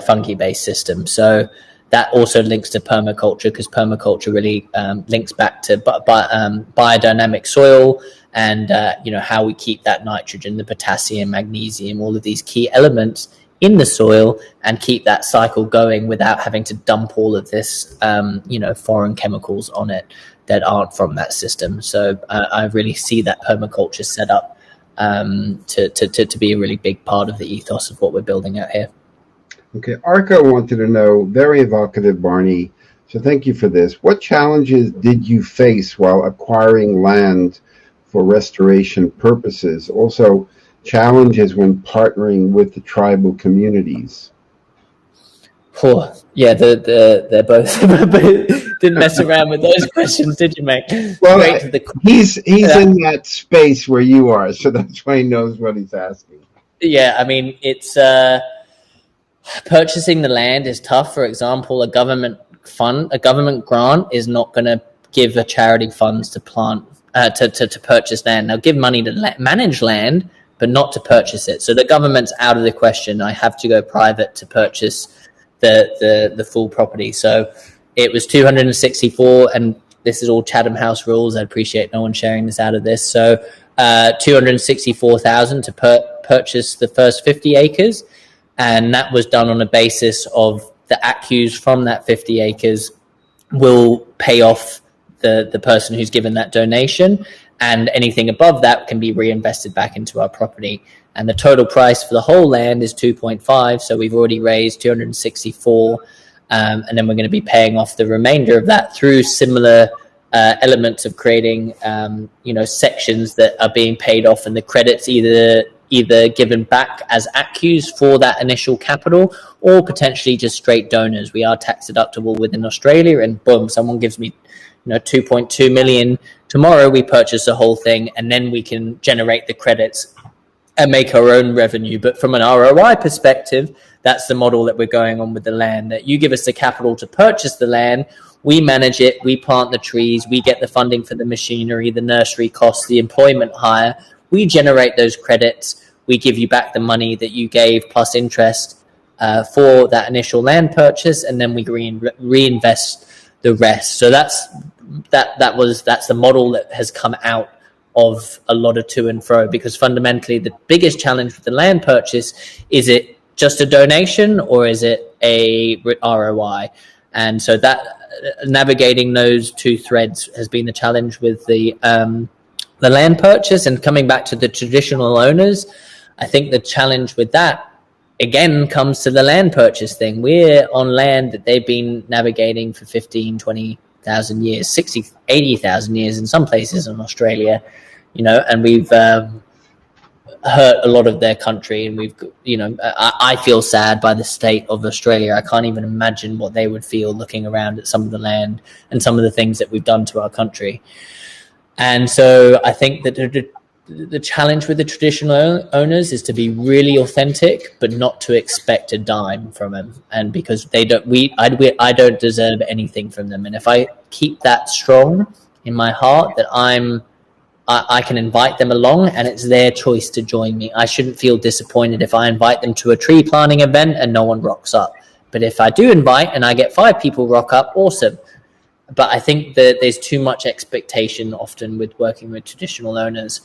fungi-based system. So that also links to permaculture, because permaculture really links back to biodynamic soil and how we keep that nitrogen, the potassium, magnesium, all of these key elements in the soil, and keep that cycle going without having to dump all of this foreign chemicals on it that aren't from that system. So I really see that permaculture set up to be a really big part of the ethos of what we're building out here. Okay, Arco wanted to know, very evocative, Barney, so thank you for this. What challenges did you face while acquiring land for restoration purposes? Also, challenges when partnering with the tribal communities? Oh, yeah, they're both didn't mess around with those questions, did you, mate? Well, he's in that space where you are, so that's why he knows what he's asking. Yeah, I mean, it's purchasing the land is tough. For example, a government grant is not going to give a charity funds to plant to purchase land. They'll give money to manage land, but not to purchase it. So the government's out of the question. I have to go private to purchase the full property. So it was 264, and this is all Chatham House rules. I appreciate no one sharing this out of this. So 264,000 to purchase the first 50 acres. And that was done on a basis of the accus from that 50 acres will pay off the person who's given that donation, and anything above that can be reinvested back into our property. And the total price for the whole land is 2.5. So we've already raised 264, and then we're going to be paying off the remainder of that through similar elements of creating, sections that are being paid off, and the credits either given back as accus for that initial capital, or potentially just straight donors. We are tax deductible within Australia, and boom, someone gives me 2.2 million tomorrow, we purchase the whole thing, and then we can generate the credits and make our own revenue. But from an ROI perspective, that's the model that we're going on with the land, that you give us the capital to purchase the land, we manage it, we plant the trees, we get the funding for the machinery, the nursery costs, the employment hire, we generate those credits, we give you back the money that you gave plus interest for that initial land purchase, and then we reinvest the rest. So that's the model that has come out of a lot of to and fro, because fundamentally the biggest challenge with the land purchase, is it just a donation or is it a ROI? And so that navigating those two threads has been the challenge with the land purchase. And coming back to the traditional owners, I think the challenge with that again comes to the land purchase thing. We're on land that they've been navigating for 15, 20, 80,000 years, 60, 80,000 years in some places in Australia, and we've hurt a lot of their country, and we've, I feel sad by the state of Australia. I can't even imagine what they would feel looking around at some of the land and some of the things that we've done to our country. And so I think that the challenge with the traditional owners is to be really authentic, but not to expect a dime from them. And because I don't deserve anything from them. And if I keep that strong in my heart, that I can invite them along, and it's their choice to join me. I shouldn't feel disappointed if I invite them to a tree planting event and no one rocks up. But if I do invite and I get 5 people rock up, awesome. But I think that there's too much expectation often with working with traditional owners.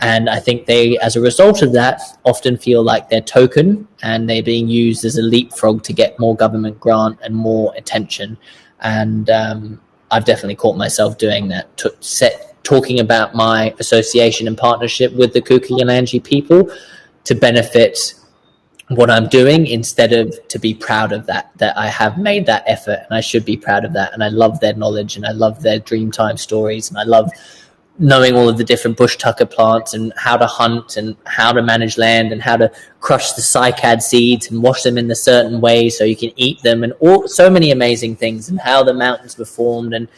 And I think they, as a result of that, often feel like they're token and they're being used as a leapfrog to get more government grant and more attention. And I've definitely caught myself doing that, talking about my association and partnership with the Kuki and Angie people to benefit what I'm doing, instead of to be proud of that I have made that effort, and I should be proud of that. And I love their knowledge, and I love their Dreamtime stories, and I love knowing all of the different bush tucker plants and how to hunt and how to manage land and how to crush the cycad seeds and wash them in a certain way so you can eat them, and so many amazing things, and how the mountains were formed and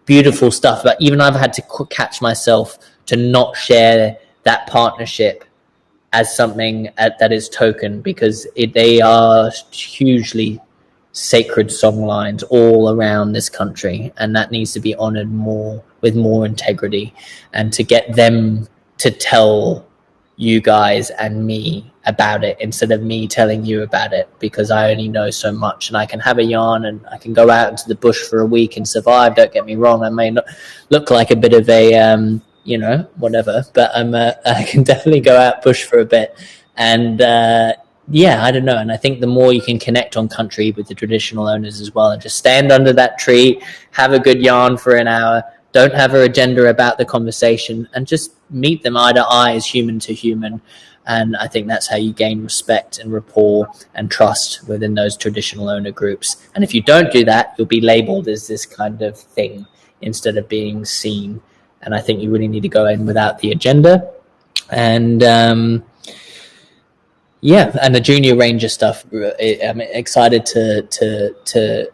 beautiful stuff. But even I've had to catch myself to not share that partnership as something that is token, because they are hugely sacred song lines all around this country, and that needs to be honored more, with more integrity, and to get them to tell you guys and me about it instead of me telling you about it, because I only know so much, and I can have a yarn and I can go out into the bush for a week and survive. Don't get me wrong, I may not look like a bit of a whatever, but I can definitely go out bush for a bit. And I don't know. And I think the more you can connect on country with the traditional owners as well, and just stand under that tree, have a good yarn for an hour, don't have an agenda about the conversation, and just meet them eye to eye as human to human. And I think that's how you gain respect and rapport and trust within those traditional owner groups. And if you don't do that, you'll be labeled as this kind of thing instead of being seen. And I think you really need to go in without the agenda. And and the junior ranger stuff, I'm excited to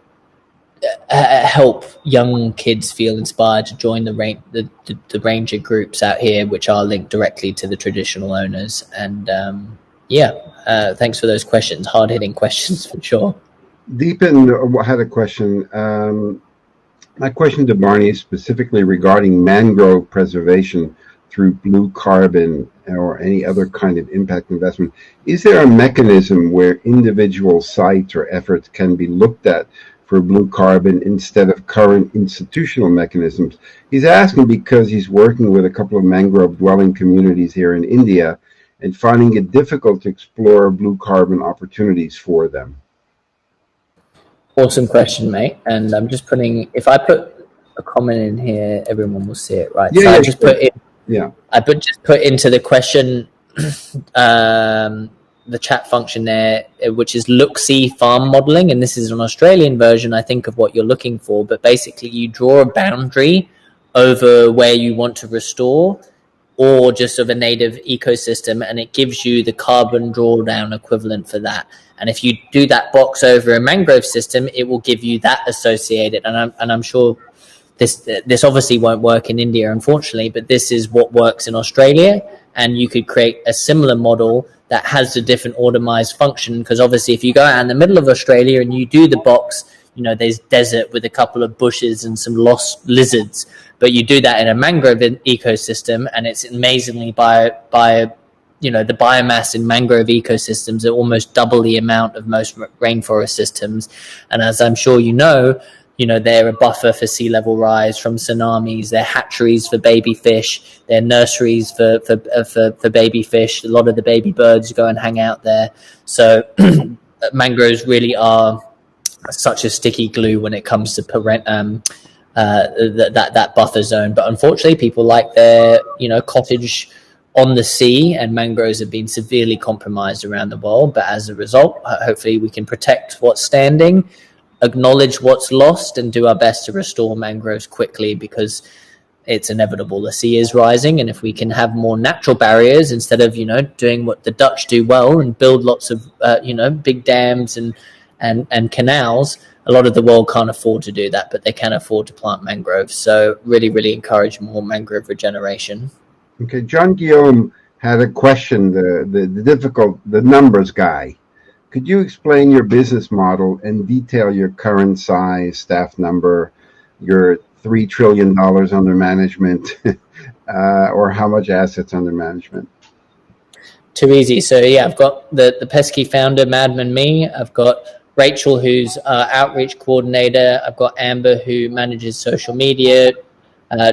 help young kids feel inspired to join the ranger groups out here, which are linked directly to the traditional owners. And thanks for those questions, hard-hitting questions for sure. Deepan had a question. My question to Barney is specifically regarding mangrove preservation through blue carbon or any other kind of impact investment. Is there a mechanism where individual sites or efforts can be looked at for blue carbon instead of current institutional mechanisms? He's asking because he's working with a couple of mangrove dwelling communities here in India and finding it difficult to explore blue carbon opportunities for them. Awesome question, mate. And I'm just if I put a comment in here, everyone will see it, right? Yeah, so yeah, I just put into the question the chat function there, which is look-see farm modeling. And this is an Australian version, I think, of what you're looking for. But basically, you draw a boundary over where you want to restore, or just of a native ecosystem, and it gives you the carbon drawdown equivalent for that. And if you do that box over a mangrove system, it will give you that associated. And I'm sure this obviously won't work in India, unfortunately, but this is what works in Australia. And you could create a similar model that has a different automized function, because obviously if you go out in the middle of Australia and you do the box, there's desert with a couple of bushes and some lost lizards. But you do that in a mangrove ecosystem, and it's amazingly by the biomass in mangrove ecosystems are almost double the amount of most rainforest systems. And as I'm sure they're a buffer for sea level rise from tsunamis. They're hatcheries for baby fish. They're nurseries for baby fish. A lot of the baby birds go and hang out there. So mangroves really are such a sticky glue when it comes to that buffer zone. But unfortunately, people like their cottage on the sea, and mangroves have been severely compromised around the world. But as a result, hopefully we can protect what's standing. acknowledge what's lost and do our best to restore mangroves quickly, because it's inevitable. The sea is rising, and if we can have more natural barriers instead of doing what the Dutch do well and build lots of big dams and canals, a lot of the world can't afford to do that, but they can afford to plant mangroves. So really encourage more mangrove regeneration. Okay, John Guillaume had a question, the numbers guy. Could you explain your business model and detail your current size, staff number, your $3 trillion under management, or how much assets under management? Too easy. So yeah, I've got the pesky founder, Madman Me. I've got Rachel, who's our outreach coordinator. I've got Amber, who manages social media.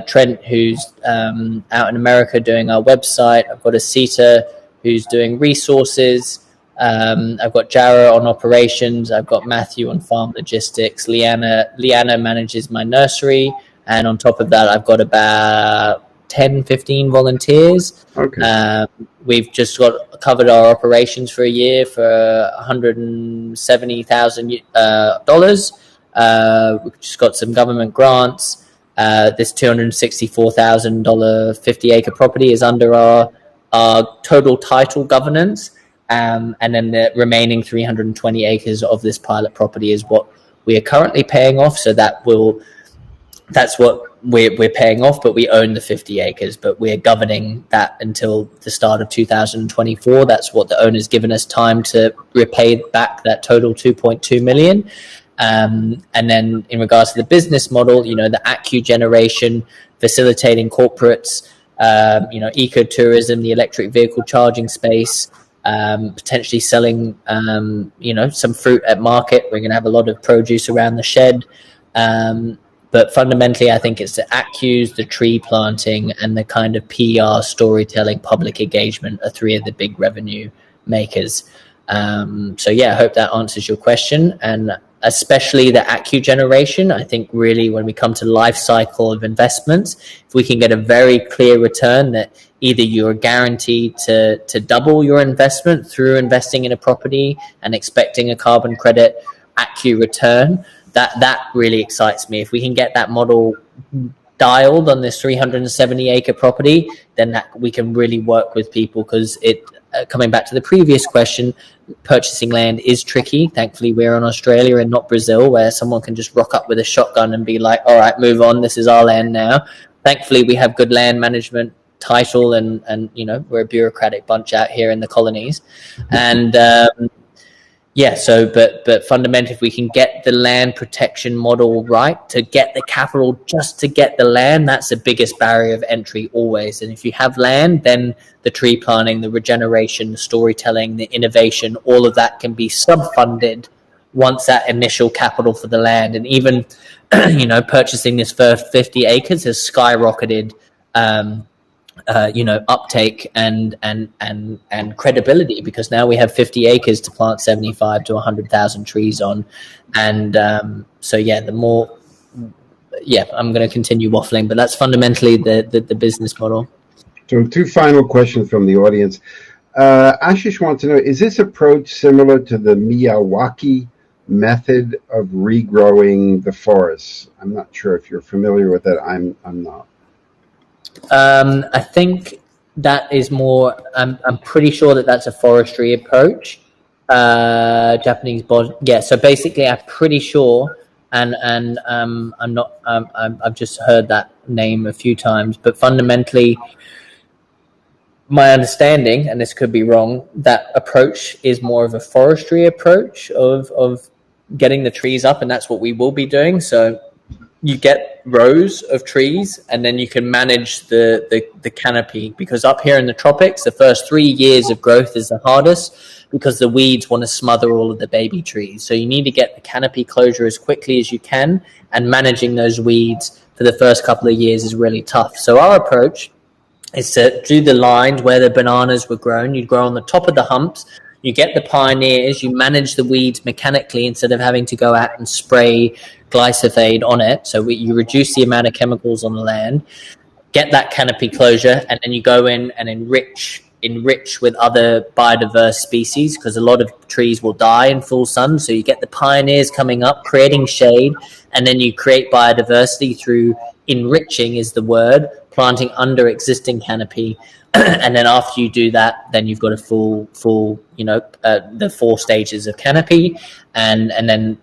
Trent, who's out in America doing our website. I've got Asita, who's doing resources. I've got Jara on operations. I've got Matthew on farm logistics. Liana manages my nursery. And on top of that, I've got about 10, 15 volunteers. Okay. We've just covered our operations for a year for $170,000. We've just got some government grants. This $264,000 50-acre property is under our total title governance. And then the remaining 320 acres of this pilot property is what we are currently paying off. So that's what we're paying off, but we own the 50 acres, but we're governing that until the start of 2024. That's what the owner's given us time to repay back that total 2.2 million. And then in regards to the business model, the ACU generation, facilitating corporates, ecotourism, the electric vehicle charging space, potentially selling, some fruit at market. We're going to have a lot of produce around the shed. But fundamentally, I think it's the ACUs, the tree planting, and the kind of PR, storytelling, public engagement are three of the big revenue makers. So yeah, I hope that answers your question. And especially the ACU generation, I think really when we come to life cycle of investments, if we can get a very clear return that either you're guaranteed to double your investment through investing in a property and expecting a carbon credit ACU return, that really excites me. If we can get that model dialed on this 370 acre property, then that we can really work with people, because coming back to the previous question, purchasing land is tricky. Thankfully, we're in Australia and not Brazil, where someone can just rock up with a shotgun and be like, all right, move on, this is our land now. Thankfully, we have good land management title, and we're a bureaucratic bunch out here in the colonies. And but fundamentally, if we can get the land protection model right, to get the capital just to get the land, that's the biggest barrier of entry always. And if you have land, then the tree planting, the regeneration, the storytelling, the innovation, all of that can be sub-funded once that initial capital for the land. And even, purchasing this first 50 acres has skyrocketed uptake and credibility, because now we have 50 acres to plant 75 to 100,000 trees on. And I'm going to continue waffling, but that's fundamentally the business model. So 2 final questions from the audience. Ashish wants to know, is this approach similar to the Miyawaki method of regrowing the forests? I'm not sure if you're familiar with that. I'm not. I think that is more. I'm pretty sure that's a forestry approach. Japanese bod. Yeah. So basically, I'm pretty sure, and I'm not. I've just heard that name a few times, but fundamentally, my understanding, and this could be wrong, that approach is more of a forestry approach of getting the trees up, and that's what we will be doing. So you get rows of trees, and then you can manage the canopy, because up here in the tropics, the first 3 years of growth is the hardest, because the weeds want to smother all of the baby trees. So you need to get the canopy closure as quickly as you can, and managing those weeds for the first couple of years is really tough. So our approach is to do the lines where the bananas were grown. You grow on the top of the humps, you get the pioneers, you manage the weeds mechanically instead of having to go out and spray glyphosate on it. So you reduce the amount of chemicals on the land, get that canopy closure, and then you go in and enrich enrich with other biodiverse species, because a lot of trees will die in full sun. So you get the pioneers coming up, creating shade, and then you create biodiversity through enriching is the word, planting under existing canopy. And then after you do that, then you've got a full the 4 stages of canopy, and then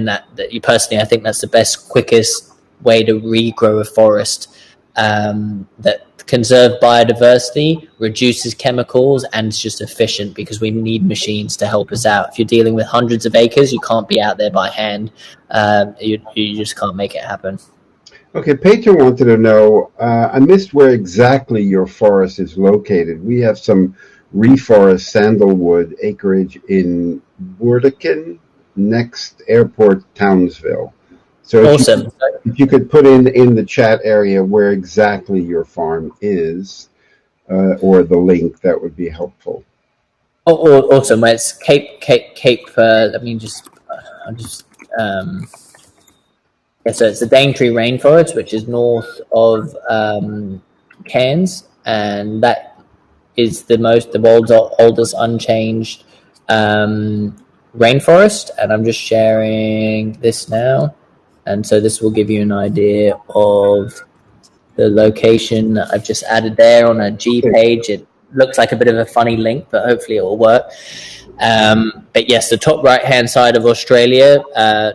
that you personally, I think that's the best, quickest way to regrow a forest, that conserve biodiversity, reduces chemicals, and it's just efficient, because we need machines to help us out. If you're dealing with hundreds of acres, you can't be out there by hand. You just can't make it happen. Okay, Peter wanted to know, I missed where exactly your forest is located. We have some reforest sandalwood acreage in Burdekin, next airport, Townsville. So Awesome. If you could put in the chat area where exactly your farm is, or the link, that would be helpful. Awesome. Well, it's Cape. Let me just. So it's the Daintree Rainforest, which is north of Cairns, and that is the world's oldest unchanged rainforest. And I'm just sharing this now, and so this will give you an idea of the location that I've just added there on a G page. It looks like a bit of a funny link, but hopefully it will work. But yes, the top right-hand side of Australia,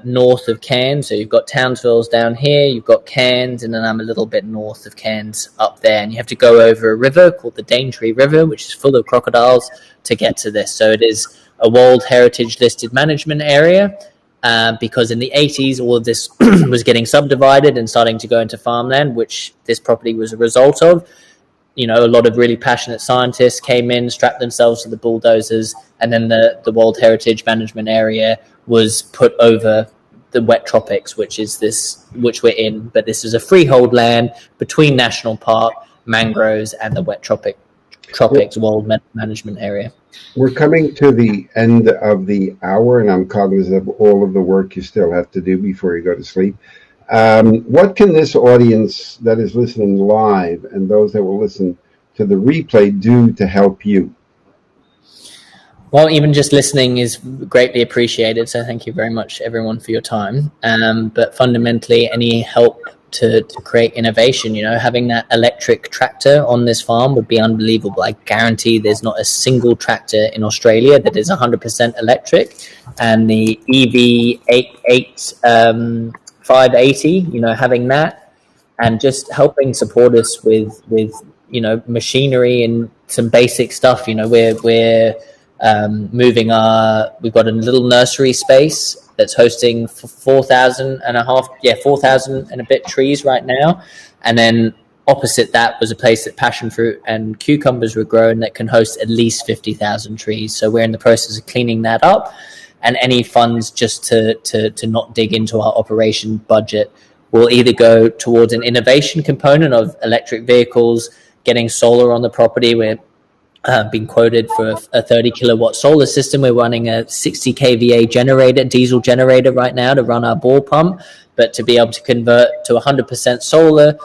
north of Cairns. So you've got Townsville's down here, you've got Cairns, and then I'm a little bit north of Cairns up there. And you have to go over a river called the Daintree River, which is full of crocodiles, to get to this. So it is a World Heritage Listed Management Area, because in the 80s, all of this was getting subdivided and starting to go into farmland, which this property was a result of. A lot of really passionate scientists came in, strapped themselves to the bulldozers, and then the World Heritage Management Area was put over the wet tropics, which we're in. But this is a freehold land between national park, mangroves, and the wet tropics World Management Area. We're coming to the end of the hour, and I'm cognizant of all of the work you still have to do before you go to sleep. What can this audience that is listening live and those that will listen to the replay do to help you? Well, even just listening is greatly appreciated. So thank you very much, everyone, for your time. But fundamentally, any help to create innovation, having that electric tractor on this farm would be unbelievable. I guarantee there's not a single tractor in Australia that is 100% electric. And the EV 580, having that, and just helping support us with machinery and some basic stuff. We're moving we've got a little nursery space that's hosting 4,000 and a bit trees right now, and then opposite that was a place that passion fruit and cucumbers were grown that can host at least 50,000 trees. So we're in the process of cleaning that up. And any funds just to not dig into our operation budget will either go towards an innovation component of electric vehicles, getting solar on the property. We're being quoted for a 30 kilowatt solar system. We're running a 60 kVA diesel generator right now to run our ball pump. But to be able to convert to 100% solar,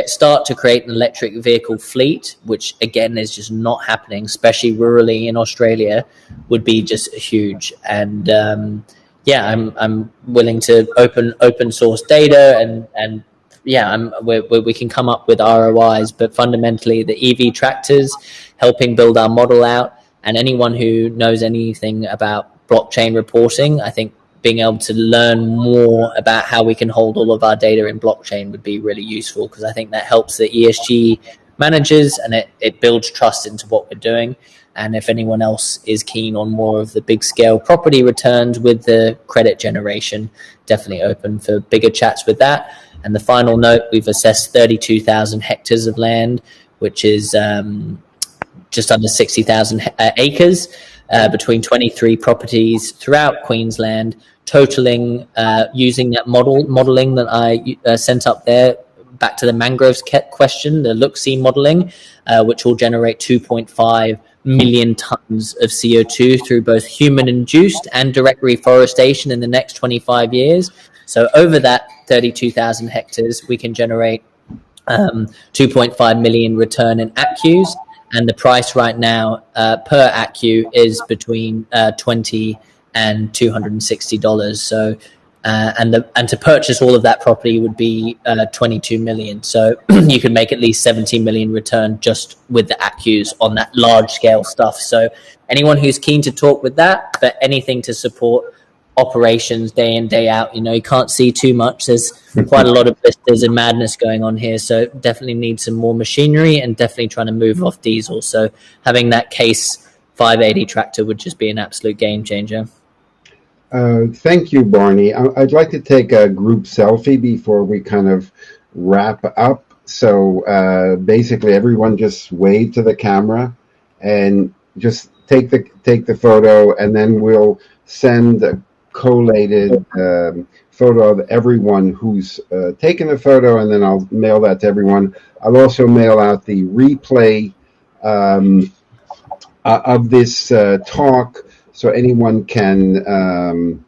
start to create an electric vehicle fleet, which again is just not happening, especially rurally in Australia, would be just huge. And I'm willing to open source data and we can come up with ROIs. But fundamentally, the EV tractors helping build our model out, and anyone who knows anything about blockchain reporting, I think being able to learn more about how we can hold all of our data in blockchain would be really useful, because I think that helps the ESG managers and it builds trust into what we're doing. And if anyone else is keen on more of the big scale property returns with the credit generation, definitely open for bigger chats with that. And the final note, we've assessed 32,000 hectares of land, which is just under 60,000 acres between 23 properties throughout Queensland, totaling, using that modelling that I sent up there, back to the mangroves question, the look-see modelling, which will generate 2.5 million tons of CO2 through both human-induced and direct reforestation in the next 25 years. So over that 32,000 hectares, we can generate 2.5 million return in ACCUs, and the price right now per ACU is between $20 and $260. So, and to purchase all of that property would be 22 million. So you could make at least 17 million return just with the ACUs on that large scale stuff. So anyone who's keen to talk with that, but anything to support operations day in, day out, you can't see too much. There's quite a lot of blisters and madness going on here. So definitely need some more machinery and definitely trying to move off diesel. So having that Case 580 tractor would just be an absolute game changer. Thank you, Barney. I'd like to take a group selfie before we kind of wrap up. So basically, everyone just wave to the camera and just take the photo, and then we'll send a collated photo of everyone who's taken the photo, and then I'll mail that to everyone. I'll also mail out the replay of this talk, so anyone can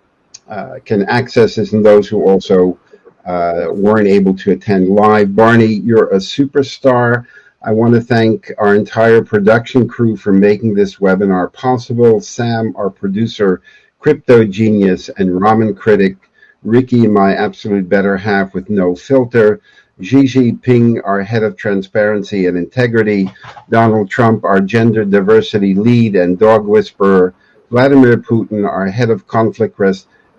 access this, and those who also weren't able to attend live. Barney, you're a superstar. I want to thank our entire production crew for making this webinar possible. Sam, our producer, crypto genius and ramen critic. Ricky, my absolute better half with no filter. Xi Jinping, our head of transparency and integrity. Donald Trump, our gender diversity lead and dog whisperer. Vladimir Putin, our head of conflict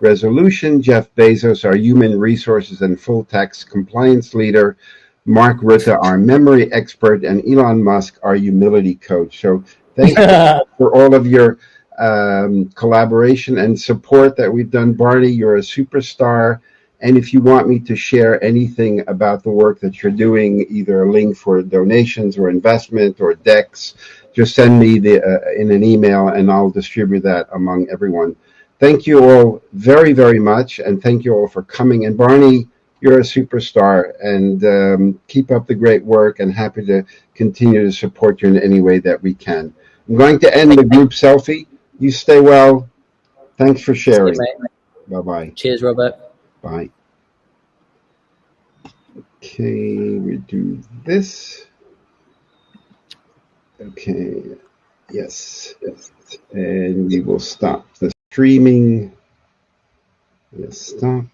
resolution. Jeff Bezos, our human resources and full tax compliance leader. Mark Rutte, our memory expert, and Elon Musk, our humility coach. So thank you for all of your collaboration and support that we've done. Barney, you're a superstar. And if you want me to share anything about the work that you're doing, either a link for donations or investment or DEX, just send me in an email and I'll distribute that among everyone. Thank you all very, very much. And thank you all for coming. And Barney, you're a superstar, and keep up the great work, and happy to continue to support you in any way that we can. I'm going to end the group selfie. You stay well. Thanks for sharing. Bye-bye. Cheers, Robert. Bye. Okay, we do this. Okay, yes. And we will stop the streaming. Yes, stop.